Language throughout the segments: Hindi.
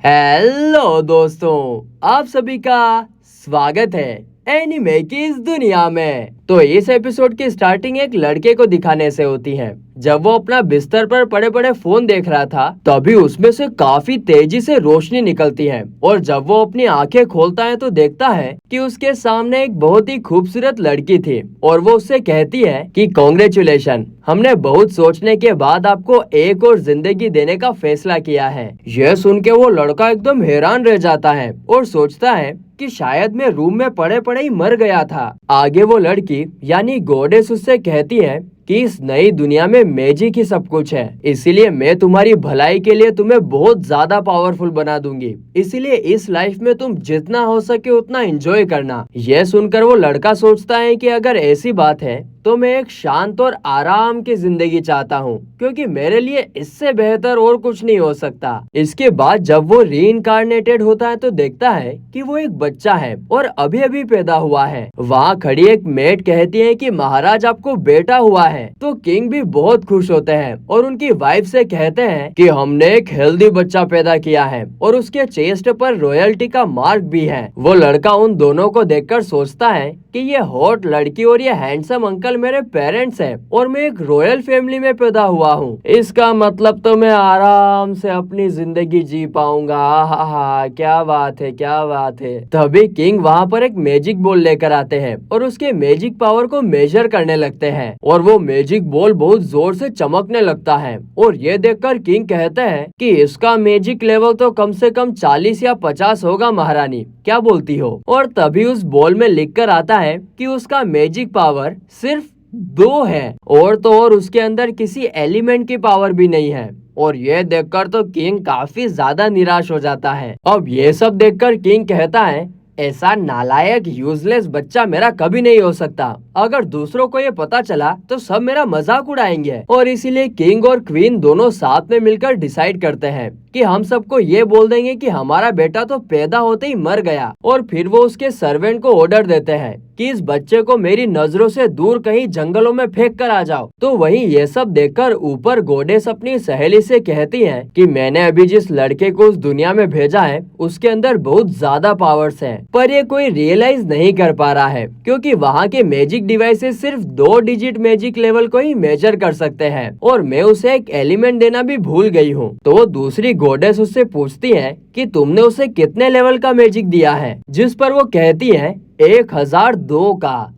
हेलो दोस्तों, आप सभी का स्वागत है एनिमे की इस दुनिया में। तो इस एपिसोड की स्टार्टिंग एक लड़के को दिखाने से होती है। जब वो अपना बिस्तर पर पड़े पड़े फोन देख रहा था तभी उसमें से काफी तेजी से रोशनी निकलती है और जब वो अपनी आंखें खोलता है तो देखता है कि उसके सामने एक बहुत ही खूबसूरत लड़की थी और वो उससे कहती है कि कॉन्ग्रेचुलेशन, हमने बहुत सोचने के बाद आपको एक और जिंदगी देने का फैसला किया है। यह सुन के वो लड़का एकदम हैरान रह जाता है और सोचता है कि शायद मैं रूम में पड़े पड़े ही मर गया था। आगे वो लड़की यानी गॉडेस उससे कहती है कि इस नई दुनिया में मैजिक ही सब कुछ है, इसीलिए मैं तुम्हारी भलाई के लिए तुम्हें बहुत ज्यादा पावरफुल बना दूंगी। इसीलिए इस लाइफ में तुम जितना हो सके उतना एंजॉय करना। यह सुनकर वो लड़का सोचता है कि अगर ऐसी बात है तो मैं एक शांत और आराम की जिंदगी चाहता हूँ, क्योंकि मेरे लिए इससे बेहतर और कुछ नहीं हो सकता। इसके बाद जब वो रीइंकार्नेटेड होता है तो देखता है कि वो एक बच्चा है और अभी अभी पैदा हुआ है। वहाँ खड़ी एक मेड कहती है कि महाराज आपको बेटा हुआ है। तो किंग भी बहुत खुश होते हैं और उनकी वाइफ से कहते हैं कि हमने एक हेल्दी बच्चा पैदा किया है और उसके चेस्ट पर रॉयल्टी का मार्क भी है। वो लड़का उन दोनों को देखकर सोचता है कि ये हॉट लड़की और ये हैंडसम अंकल मेरे पेरेंट्स हैं और मैं एक रॉयल फैमिली में पैदा हुआ हूँ। इसका मतलब तो मैं आराम से अपनी जिंदगी जी पाऊंगा। हा, क्या बात है, क्या बात है। तभी किंग वहाँ पर एक मैजिक बॉल लेकर आते हैं और उसके मैजिक पावर को मेजर करने लगते हैं और वो मैजिक बॉल बहुत जोर से चमकने लगता है और ये देखकर किंग कहते हैं कि इसका मैजिक लेवल तो कम से कम 40 या 50 होगा महारानी, क्या बोलती हो। और तभी उस बॉल में लिख कर आता है कि उसका मैजिक पावर सिर्फ 2 है और तो और उसके अंदर किसी एलिमेंट की पावर भी नहीं है। और ये देखकर तो किंग काफी ज्यादा निराश हो जाता है। अब ये सब देखकर किंग कहता है ऐसा नालायक यूजलेस बच्चा मेरा कभी नहीं हो सकता। अगर दूसरों को ये पता चला तो सब मेरा मजाक उड़ाएंगे। और इसीलिए किंग और क्वीन दोनों साथ में मिलकर डिसाइड करते हैं कि हम सबको ये बोल देंगे कि हमारा बेटा तो पैदा होते ही मर गया। और फिर वो उसके सर्वेंट को ऑर्डर देते हैं कि इस बच्चे को मेरी नजरों से दूर कहीं जंगलों में फेंक कर आ जाओ। तो वहीं ये सब देखकर ऊपर गॉडेस अपनी सहेली से कहती है कि मैंने अभी जिस लड़के को उस दुनिया में भेजा है उसके अंदर बहुत ज्यादा पावर्स हैं, पर ये कोई रियलाइज नहीं कर पा रहा है क्योंकि वहाँ के मैजिक डिवाइसेस सिर्फ 2 डिजिट मैजिक लेवल को ही मेजर कर सकते हैं और मैं उसे एक एलिमेंट देना भी भूल गई हूँ। तो दूसरी गॉडेस उससे पूछती है कि तुमने उसे कितने लेवल का मैजिक दिया है, जिस पर वो कहती है 1002 का।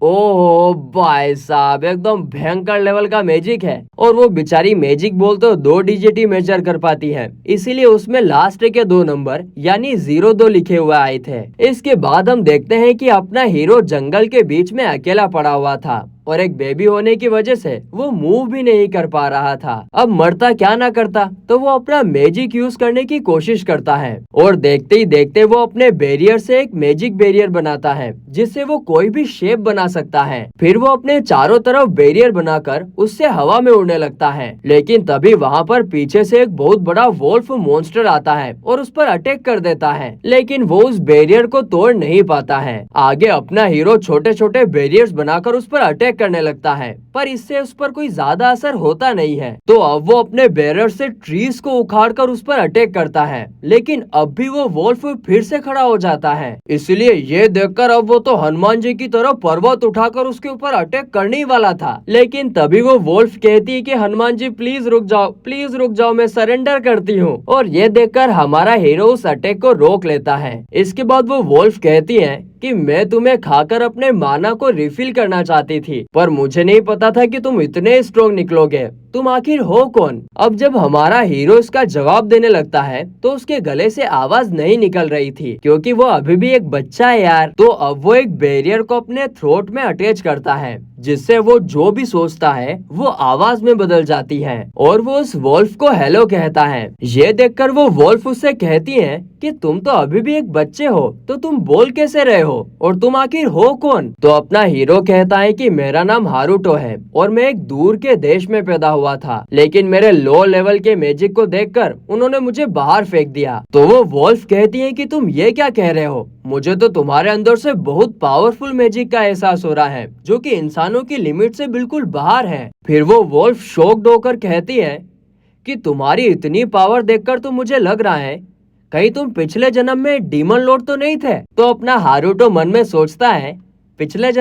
ओह भाई साहब, एकदम भयंकर लेवल का मैजिक है। और वो बेचारी मैजिक बोल तो 2 डिजिट ही मेजर कर पाती है, इसीलिए उसमें लास्ट के 2 नंबर यानी 02 लिखे हुए आए थे। इसके बाद हम देखते हैं कि अपना हीरो जंगल के बीच में अकेला पड़ा हुआ था और एक बेबी होने की वजह से वो मूव भी नहीं कर पा रहा था। अब मरता क्या ना करता, तो वो अपना मैजिक यूज करने की कोशिश करता है और देखते ही देखते वो अपने बैरियर से एक मैजिक बैरियर बनाता है जिससे वो कोई भी शेप बना सकता है। फिर वो अपने चारों तरफ बैरियर बनाकर उससे हवा में उड़ने लगता है। लेकिन तभी वहाँ पर पीछे से एक बहुत बड़ा वोल्फ मॉन्स्टर आता है और उस पर अटैक कर देता है, लेकिन वो उस बैरियर को तोड़ नहीं पाता है। आगे अपना हीरो छोटे छोटे बैरियर्स बनाकर उस पर अटैक करने लगता है, पर इससे उस पर कोई ज्यादा असर होता नहीं है। तो अब वो अपने बैरियर से ट्रीज को उखाड़कर उस पर अटैक करता है, लेकिन अब भी वो वोल्फ फिर से खड़ा हो जाता है। इसलिए ये देखकर अब वो तो हनुमान जी की तरह पर्वत उठाकर उसके ऊपर अटैक करने ही वाला था। लेकिन तभी वो वोल्फ कहती है कि हनुमान जी प्लीज रुक जाओ, मैं सरेंडर करती हूँ। और ये देखकर हमारा हीरो उस अटैक को रोक लेता है। इसके बाद वो वोल्फ कहती है कि मैं तुम्हें खाकर अपने माना को रिफिल करना चाहती थी, पर मुझे नहीं पता था कि तुम इतने स्ट्रॉन्ग निकलोगे। तुम आखिर हो कौन? अब जब हमारा हीरो इसका जवाब देने लगता है तो उसके गले से आवाज नहीं निकल रही थी, क्योंकि वो अभी भी एक बच्चा है यार। तो अब वो एक बैरियर को अपने थ्रोट में अटैच करता है, जिससे वो जो भी सोचता है वो आवाज में बदल जाती है और वो उस वोल्फ को हेलो कहता है। ये देखकर वो वोल्फ उससे कहती है कि तुम तो अभी भी एक बच्चे हो, तो तुम बोल कैसे रहे हो और तुम आखिर हो कौन? तो अपना हीरो कहता है कि मेरा नाम हारुतो है और मैं एक दूर के देश में पैदा हुआ था, लेकिन मेरे लो लेवल के मैजिक को देखकर उन्होंने मुझे बाहर फेंक दिया। तो वो वोल्फ कहती है कि तुम ये क्या कह रहे हो, मुझे तो तुम्हारे अंदर से बहुत पावरफुल मैजिक का एहसास हो रहा है जो कि इंसानों की लिमिट से बिल्कुल बाहर है। फिर वो वोल्फ शॉक्ड होकर कहती है कि तुम्हारी इतनी पावर देखकर तो मुझे लग रहा है कहीं तुम पिछले जन्म में डीमन लॉर्ड तो नहीं थे? तो अपना हारूटो मन में सोचता है, पिछले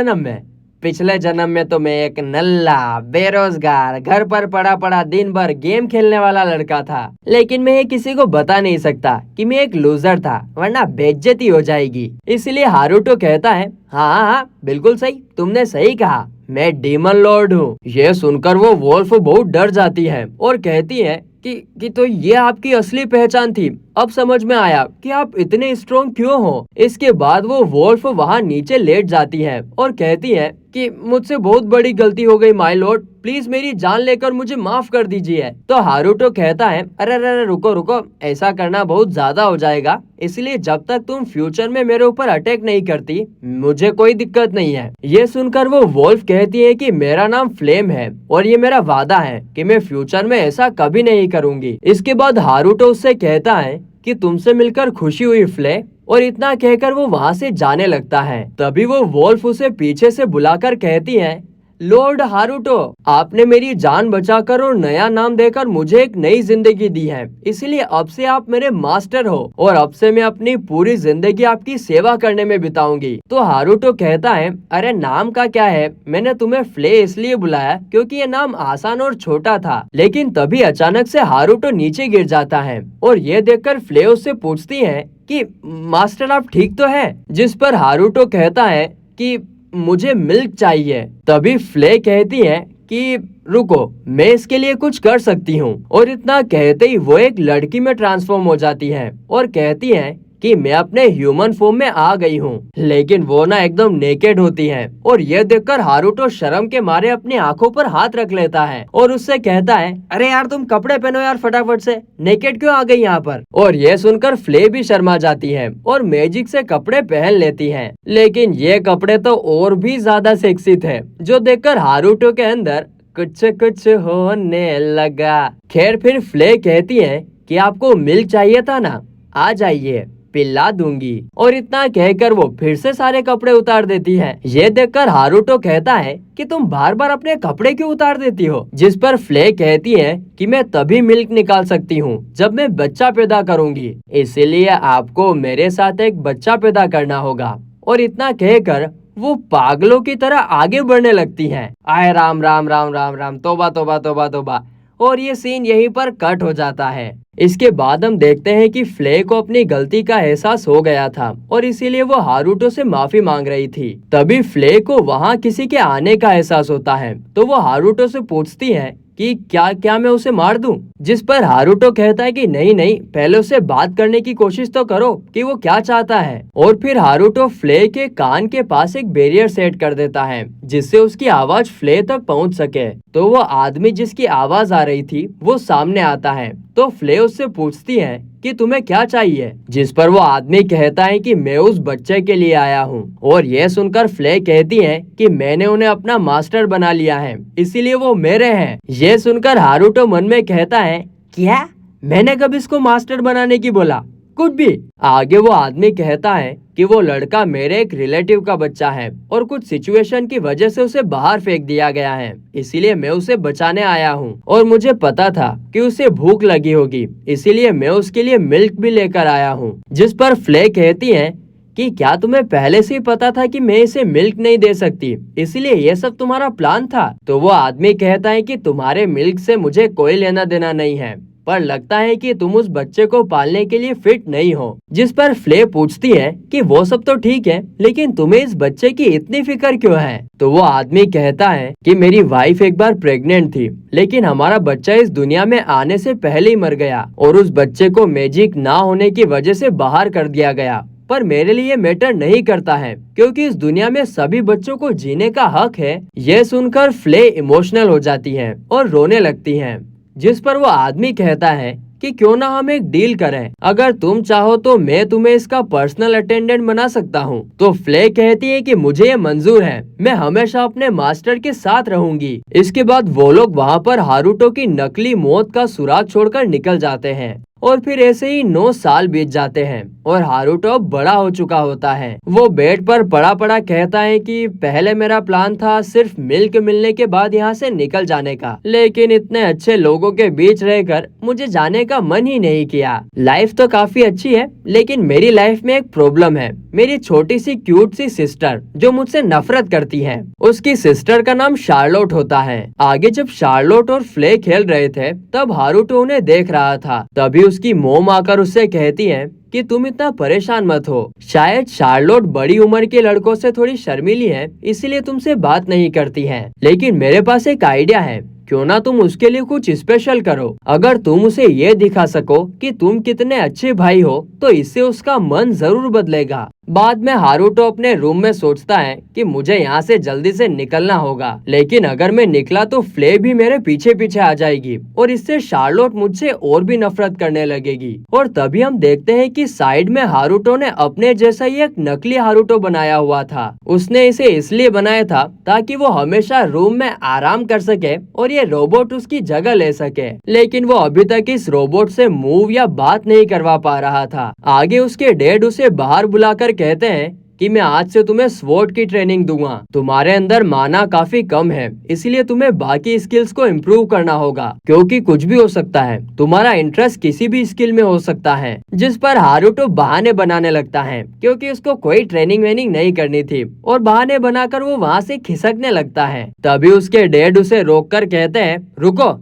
जन्म में तो मैं एक नल्ला बेरोजगार घर पर पड़ा पड़ा दिन भर गेम खेलने वाला लड़का था, लेकिन मैं ये किसी को बता नहीं सकता कि मैं एक लूजर था, वरना बेइज्जती हो जाएगी। इसलिए हारूटो कहता है, हाँ हाँ बिल्कुल सही, तुमने सही कहा, मैं डीमन लॉर्ड हूँ। ये सुनकर वो वोल्फ बहुत डर जाती है और कहती है कि तो ये आपकी असली पहचान थी, अब समझ में आया कि आप इतने स्ट्रॉन्ग क्यों हो। इसके बाद वो वोल्फ वहाँ नीचे लेट जाती है और कहती है कि मुझसे बहुत बड़ी गलती हो गई माय लॉर्ड, प्लीज मेरी जान लेकर मुझे माफ कर दीजिए। तो हारूटो कहता है, अरे अरे रुको रुको, ऐसा करना बहुत ज्यादा हो जाएगा, इसलिए जब तक तुम फ्यूचर में मेरे ऊपर अटैक नहीं करती मुझे कोई दिक्कत नहीं है। ये सुनकर वो वोल्फ कहती है कि मेरा नाम फ्लेम है और ये मेरा वादा है कि मैं फ्यूचर में ऐसा कभी नहीं करूंगी। इसके बाद हारूटो उससे कहता है कि तुमसे मिलकर खुशी हुई फ्ले, और इतना कहकर वो वहाँ से जाने लगता है। तभी वो वोल्फ उसे पीछे से बुलाकर कहती है, लॉर्ड हारूटो, आपने मेरी जान बचाकर और नया नाम देकर मुझे एक नई जिंदगी दी है, इसलिए अब से आप मेरे मास्टर हो और अब से मैं अपनी पूरी जिंदगी आपकी सेवा करने में बिताऊंगी। तो हारूटो कहता है, अरे नाम का क्या है, मैंने तुम्हें फ्ले इसलिए बुलाया क्योंकि ये नाम आसान और छोटा था। लेकिन तभी अचानक से हारूटो नीचे गिर जाता है और ये देखकर फ्ले उससे पूछती है कि मास्टर आप ठीक तो है? जिस पर हारूटो कहता है कि मुझे मिल्क चाहिए। तभी फ्ले कहती है कि रुको, मैं इसके लिए कुछ कर सकती हूँ, और इतना कहते ही वो एक लड़की में ट्रांसफॉर्म हो जाती है और कहती है कि मैं अपने ह्यूमन फॉर्म में आ गई हूँ। लेकिन वो ना एकदम नेकेड होती है और ये देखकर हारूटो शर्म के मारे अपनी आंखों पर हाथ रख लेता है और उससे कहता है, अरे यार तुम कपड़े पहनो यार फटाफट से, नेकेड क्यों आ गई यहाँ पर। और ये सुनकर फ्ले भी शर्मा जाती है और मैजिक से कपड़े पहन लेती है, लेकिन ये कपड़े तो और भी ज्यादा सेक्सी थे, जो देखकर हारूटो के अंदर कुछ कुछ होने लगा। खैर फिर फ्ले कहती है कि आपको मिल्क चाहिए था ना, आ जाइए पिला दूंगी, और इतना कहकर वो फिर से सारे कपड़े उतार देती है। ये देखकर हारूटो कहता है कि तुम बार बार अपने कपड़े क्यों उतार देती हो। जिस पर फ्ले कहती है कि मैं तभी मिल्क निकाल सकती हूँ जब मैं बच्चा पैदा करूंगी, इसीलिए आपको मेरे साथ एक बच्चा पैदा करना होगा। और इतना कहकर वो पागलों की तरह आगे बढ़ने लगती हैं। आए राम राम राम राम राम, तौबा तौबा तौबा तौबा। और ये सीन यहीं पर कट हो जाता है। इसके बाद हम देखते हैं कि फ्ले को अपनी गलती का एहसास हो गया था और इसीलिए वो हारूटो से माफी मांग रही थी। तभी फ्ले को वहाँ किसी के आने का एहसास होता है, तो वो हारूटो से पूछती है कि क्या मैं उसे मार दूं? जिस पर हारूटो कहता है कि नहीं नहीं, पहले उससे बात करने की कोशिश तो करो कि वो क्या चाहता है। और फिर हारूटो फ्ले के कान के पास एक बैरियर सेट कर देता है जिससे उसकी आवाज फ्ले तक पहुंच सके। तो वो आदमी जिसकी आवाज आ रही थी वो सामने आता है, तो फ्ले उससे पूछती है कि तुम्हें क्या चाहिए। जिस पर वो आदमी कहता है कि मैं उस बच्चे के लिए आया हूँ। और ये सुनकर फ्ले कहती है कि मैंने उन्हें अपना मास्टर बना लिया है, इसीलिए वो मेरे हैं। ये सुनकर हारूटो मन में कहता है, क्या मैंने कब इसको मास्टर बनाने की बोला, कुछ भी। आगे वो आदमी कहता है कि वो लड़का मेरे एक रिलेटिव का बच्चा है और कुछ सिचुएशन की वजह से उसे बाहर फेंक दिया गया है, इसीलिए मैं उसे बचाने आया हूँ। और मुझे पता था कि उसे भूख लगी होगी, इसीलिए मैं उसके लिए मिल्क भी लेकर आया हूँ। जिस पर फ्ले कहती है कि क्या तुम्हें पहले से ही पता था कि मैं इसे मिल्क नहीं दे सकती, इसीलिए ये सब तुम्हारा प्लान था? तो वो आदमी कहता है कि तुम्हारे मिल्क से मुझे कोई लेना देना नहीं है, पर लगता है कि तुम उस बच्चे को पालने के लिए फिट नहीं हो। जिस पर फ्ले पूछती है कि वो सब तो ठीक है, लेकिन तुम्हें इस बच्चे की इतनी फिक्र क्यों है? तो वो आदमी कहता है कि मेरी वाइफ एक बार प्रेग्नेंट थी, लेकिन हमारा बच्चा इस दुनिया में आने से पहले ही मर गया और उस बच्चे को मैजिक ना होने की वजह से बाहर कर दिया गया। पर मेरे लिए मैटर नहीं करता है क्योंकि इस दुनिया में सभी बच्चों को जीने का हक है। यह सुनकर फ्ले इमोशनल हो जाती है और रोने लगती है। जिस पर वो आदमी कहता है कि क्यों ना हम एक डील करें, अगर तुम चाहो तो मैं तुम्हें इसका पर्सनल अटेंडेंट बना सकता हूँ। तो फ्ले कहती है कि मुझे ये मंजूर है, मैं हमेशा अपने मास्टर के साथ रहूंगी। इसके बाद वो लोग वहाँ पर हारूटो की नकली मौत का सुराग छोड़कर निकल जाते हैं। और फिर ऐसे ही 9 साल बीत जाते हैं और हारुतो अब बड़ा हो चुका होता है। वो बेड पर पड़ा पड़ा कहता है कि पहले मेरा प्लान था सिर्फ मिल्क मिलने के बाद यहाँ से निकल जाने का, लेकिन इतने अच्छे लोगों के बीच रहकर मुझे जाने का मन ही नहीं किया। लाइफ तो काफी अच्छी है, लेकिन मेरी लाइफ में एक प्रॉब्लम है। मेरी छोटी सी क्यूट सी सिस्टर जो मुझसे नफरत करती है। उसकी सिस्टर का नाम शार्लोट होता है। आगे जब शार्लोट और फ्ले खेल रहे थे तब हारुतो उन्हें देख रहा था। तभी उसकी मोम आकर उससे कहती है कि तुम इतना परेशान मत हो। शायद शार्लोट बड़ी उम्र के लड़कों से थोड़ी शर्मीली है, इसीलिए तुमसे बात नहीं करती है। लेकिन मेरे पास एक आइडिया है, क्यों ना तुम उसके लिए कुछ स्पेशल करो। अगर तुम उसे ये दिखा सको कि तुम कितने अच्छे भाई हो तो इससे उसका मन जरूर बदलेगा। बाद में हारुतो अपने रूम में सोचता है कि मुझे यहाँ से जल्दी से निकलना होगा, लेकिन अगर मैं निकला तो फ्ले भी मेरे पीछे पीछे आ जाएगी और इससे शार्लोट मुझसे और भी नफरत करने लगेगी। और तभी हम देखते हैं कि साइड में हारुतो ने अपने जैसा ही एक नकली हारुतो बनाया हुआ था। उसने इसे इसलिए बनाया था ताकि वो हमेशा रूम में आराम कर सके और ये रोबोट उसकी जगह ले सके, लेकिन वो अभी तक इस रोबोट से मूव या बात नहीं करवा पा रहा था। आगे उसके डैड उसे बाहर बुलाकर कहते हैं कि मैं आज से तुम्हें स्वॉर्ड की ट्रेनिंग दूंगा। तुम्हारे अंदर माना काफी कम है, इसलिए तुम्हें बाकी स्किल्स को इम्प्रूव करना होगा, क्योंकि कुछ भी हो सकता है। तुम्हारा इंटरेस्ट किसी भी स्किल में हो सकता है। जिस पर हारुतो बहाने बनाने लगता है, क्योंकि उसको कोई ट्रेनिंग वेनिंग नहीं करनी थी और बहाने बनाकर वो वहाँ से खिसकने लगता है। तभी उसके डैड उसे रोककर कहते हैं, रुको,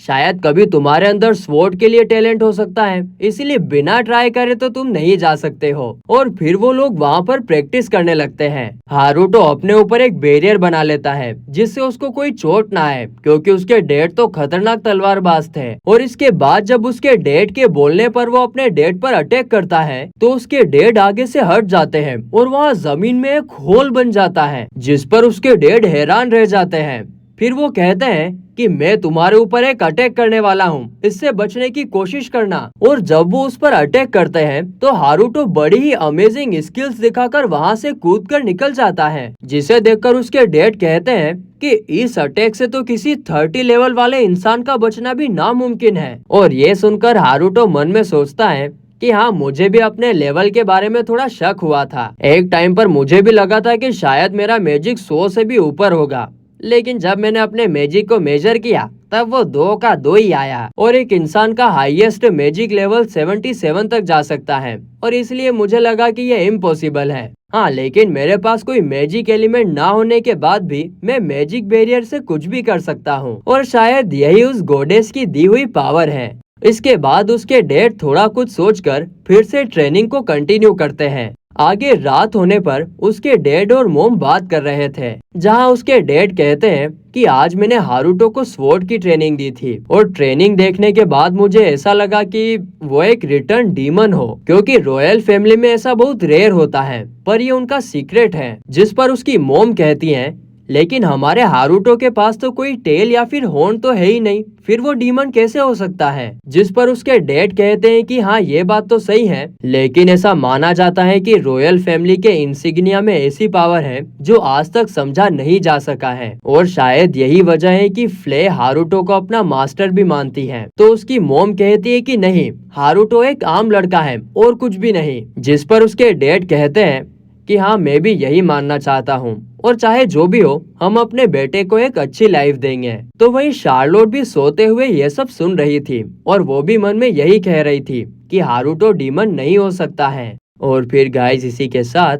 शायद कभी तुम्हारे अंदर स्वॉर्ड के लिए टैलेंट हो सकता है, इसीलिए बिना ट्राई करे तो तुम नहीं जा सकते हो। और फिर वो लोग वहाँ पर प्रैक्टिस करने लगते हैं। हारुतो अपने ऊपर एक बैरियर बना लेता है जिससे उसको कोई चोट ना आए, क्योंकि उसके डैड तो खतरनाक तलवारबाज थे। और इसके बाद जब उसके डैड के बोलने पर वो अपने डैड पर अटैक करता है तो उसके डैड आगे से हट जाते हैं और वहाँ जमीन में एक होल बन जाता है, जिस पर उसके डैड हैरान रह जाते हैं। फिर वो कहते हैं कि मैं तुम्हारे ऊपर एक अटैक करने वाला हूँ, इससे बचने की कोशिश करना। और जब वो उस पर अटैक करते हैं तो हारुतो बड़ी ही अमेजिंग स्किल्स दिखाकर वहाँ से कूदकर निकल जाता है, जिसे देखकर उसके डैड कहते हैं कि इस अटैक से तो किसी 30 लेवल वाले इंसान का बचना भी नामुमकिन है। और ये सुनकर हारुतो मन में सोचता है कि हाँ, मुझे भी अपने लेवल के बारे में थोड़ा शक हुआ था। एक टाइम पर मुझे भी लगा था कि शायद मेरा मैजिक 100 से भी ऊपर होगा, लेकिन जब मैंने अपने मैजिक को मेजर किया तब वो 2 का 2 ही आया। और एक इंसान का हाईएस्ट मैजिक लेवल 77 तक जा सकता है, और इसलिए मुझे लगा कि ये इम्पॉसिबल है। हाँ, लेकिन मेरे पास कोई मैजिक एलिमेंट ना होने के बाद भी मैं मैजिक बैरियर से कुछ भी कर सकता हूँ, और शायद यही उस गॉडेस की दी हुई पावर है। इसके बाद उसके डैड थोड़ा कुछ सोचकर फिर से ट्रेनिंग को कंटिन्यू करते हैं। आगे रात होने पर उसके डैड और मोम बात कर रहे थे, जहां उसके डैड कहते हैं कि आज मैंने हारुतो को स्वॉर्ड की ट्रेनिंग दी थी और ट्रेनिंग देखने के बाद मुझे ऐसा लगा कि वो एक रिटर्न डीमन हो, क्योंकि रॉयल फैमिली में ऐसा बहुत रेयर होता है, पर ये उनका सीक्रेट है। जिस पर उसकी मोम कहती है, लेकिन हमारे हारुतो के पास तो कोई टेल या फिर हॉर्न तो है ही नहीं, फिर वो डीमन कैसे हो सकता है। जिस पर उसके डैड कहते हैं कि हाँ, ये बात तो सही है, लेकिन ऐसा माना जाता है कि रॉयल फैमिली के इंसिग्निया में ऐसी पावर है जो आज तक समझा नहीं जा सका है। और शायद यही वजह है कि फ्ले हारुतो को अपना मास्टर भी मानती है। तो उसकी मोम कहती है कि नहीं, हारुतो एक आम लड़का है और कुछ भी नहीं। जिस पर उसके डैड कहते हैं कि हाँ, मैं भी यही मानना चाहता हूँ, और चाहे जो भी हो हम अपने बेटे को एक अच्छी लाइफ देंगे। तो वही शार्लोट भी सोते हुए ये सब सुन रही थी और वो भी मन में यही कह रही थी कि हारुतो डीमन नहीं हो सकता है। और फिर गाइस, इसी के साथ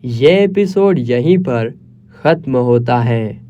ये एपिसोड यहीं पर खत्म होता है।